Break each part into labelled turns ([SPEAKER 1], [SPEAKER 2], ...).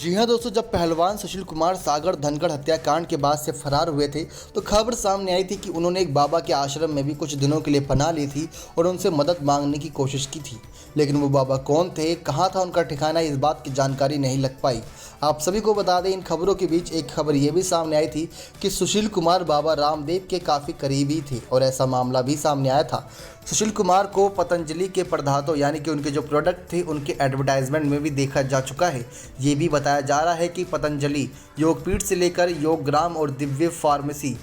[SPEAKER 1] जी हाँ दोस्तों, जब पहलवान सुशील कुमार सागर धनखड़ हत्याकांड के बाद से फरार हुए थे तो खबर सामने आई थी कि उन्होंने एक बाबा के आश्रम में भी कुछ दिनों के लिए पनाह ली थी और उनसे मदद मांगने की कोशिश की थी। लेकिन वो बाबा कौन थे, कहाँ था उनका ठिकाना, इस बात की जानकारी नहीं लग पाई। आप सभी को बता दें, इन खबरों के बीच एक खबर ये भी सामने आई थी कि सुशील कुमार बाबा रामदेव के काफ़ी करीबी थे और ऐसा मामला भी सामने आया था। सुशील कुमार को पतंजलि के पदार्थों यानी कि उनके जो प्रोडक्ट थे उनके एडवर्टाइजमेंट में भी देखा जा चुका है। ये भी बताया जा रहा है कि पतंजलि योगपीठ से लेकर योगग्राम और दिव्य फार्मेसी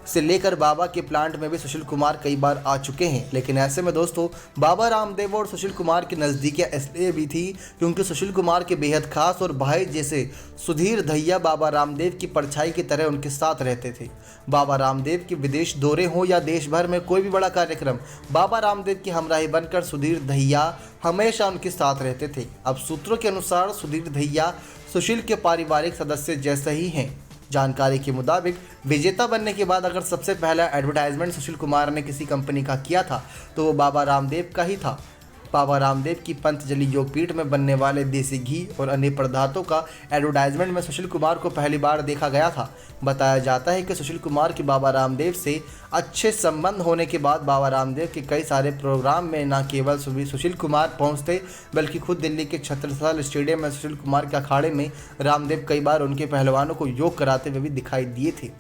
[SPEAKER 1] से लेकर बाबा के प्लांट में भी सुशील कुमार कई बार आ चुके हैं। लेकिन ऐसे में दोस्तों, बाबा रामदेव और सुशील कुमार की नज़दीकियाँ इसलिए भी थी क्योंकि सुशील कुमार के बेहद खास और भाई जैसे सुधीर दहिया बाबा रामदेव की परछाई की तरह उनके साथ रहते थे। बाबा रामदेव के विदेश दौरे हों या देश भर में कोई भी बड़ा कार्यक्रम, बाबा रामदेव की हमराही बनकर सुधीर दहिया हमेशा उनके साथ रहते थे। अब सूत्रों के अनुसार सुधीर दहिया सुशील के पारिवारिक सदस्य जैसे ही हैं। जानकारी के मुताबिक विजेता बनने के बाद अगर सबसे पहला एडवर्टाइजमेंट सुशील कुमार ने किसी कंपनी का किया था तो वो बाबा रामदेव का ही था। बाबा रामदेव की पतंजलि योगपीठ में बनने वाले देसी घी और अन्य पदार्थों का एडवर्टाइजमेंट में सुशील कुमार को पहली बार देखा गया था। बताया जाता है कि सुशील कुमार के बाबा रामदेव से अच्छे संबंध होने के बाद बाबा रामदेव के कई सारे प्रोग्राम में न केवल सुशील कुमार पहुंचते बल्कि खुद दिल्ली के छत्रसाल स्टेडियम में सुशील कुमार के अखाड़े में रामदेव कई बार उनके पहलवानों को योग कराते हुए भी दिखाई दिए थे।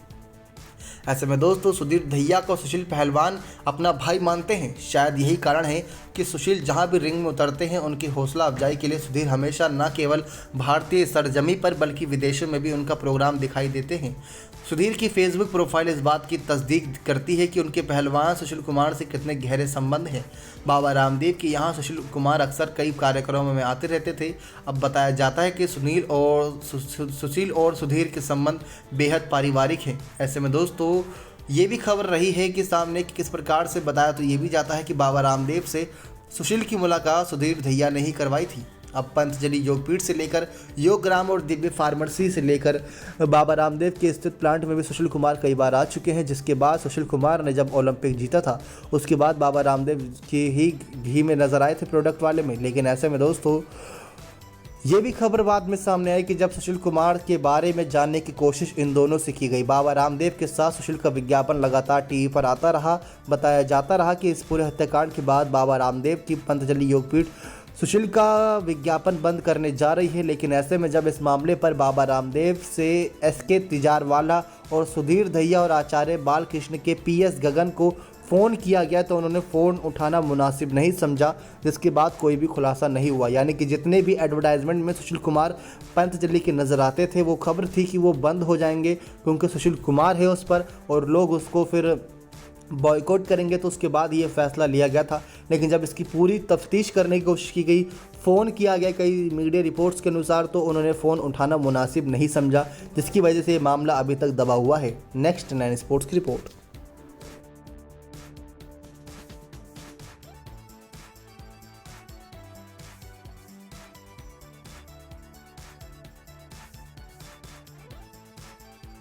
[SPEAKER 1] ऐसे में दोस्तों, सुधीर दहिया को सुशील पहलवान अपना भाई मानते हैं। शायद यही कारण है कि सुशील जहां भी रिंग में उतरते हैं उनकी हौसला अफजाई के लिए सुधीर हमेशा न केवल भारतीय सरजमी पर बल्कि विदेशों में भी उनका प्रोग्राम दिखाई देते हैं। सुधीर की फेसबुक प्रोफाइल इस बात की तस्दीक करती है कि उनके पहलवान सुशील कुमार से कितने गहरे संबंध हैं। बाबा रामदेव के यहाँ सुशील कुमार अक्सर कई कार्यक्रमों में आते रहते थे। अब बताया जाता है कि सुशील और सुधीर के संबंध बेहद पारिवारिक हैं। ऐसे में दोस्तों, ये भी खबर रही है कि सामने किस प्रकार से बताया तो ये भी जाता है कि बाबा रामदेव से सुशील की मुलाकात सुधीर दहिया ने ही करवाई थी। अब पतंजलि योगपीठ से लेकर योगग्राम और दिव्य फार्मेसी से लेकर बाबा रामदेव के स्थित प्लांट में भी सुशील कुमार कई बार आ चुके हैं। जिसके बाद सुशील कुमार ने जब ओलंपिक जीता था उसके बाद बाबा रामदेव के ही घी में नजर आए थे प्रोडक्ट वाले में। लेकिन ऐसे में दोस्तों, ये भी खबर बाद में सामने आई कि जब सुशील कुमार के बारे में जानने की कोशिश इन दोनों से की गई, बाबा रामदेव के साथ सुशील का विज्ञापन लगातार टीवी पर आता रहा। बताया जाता रहा कि इस पूरे हत्याकांड के बाद बाबा रामदेव की पतंजलि योगपीठ सुशील का विज्ञापन बंद करने जा रही है। लेकिन ऐसे में जब इस मामले पर बाबा रामदेव से एसके तिजारवाला और सुधीर दहिया और आचार्य बालकृष्ण के पीएस गगन को फ़ोन किया गया तो उन्होंने फ़ोन उठाना मुनासिब नहीं समझा, जिसके बाद कोई भी खुलासा नहीं हुआ। यानी कि जितने भी एडवर्टाइजमेंट में सुशील कुमार पतंजलि के नज़र आते थे वो खबर थी कि वो बंद हो जाएंगे क्योंकि सुशील कुमार है उस पर और लोग उसको फिर बॉयकॉट करेंगे। तो उसके बाद ये फैसला लिया गया था। लेकिन जब इसकी पूरी तफ्तीश करने की कोशिश की गई, फ़ोन किया गया कई मीडिया रिपोर्ट्स के अनुसार, तो उन्होंने फ़ोन उठाना मुनासिब नहीं समझा, जिसकी वजह से ये मामला अभी तक दबा हुआ है। नेक्स्ट 9 स्पोर्ट्स की रिपोर्ट।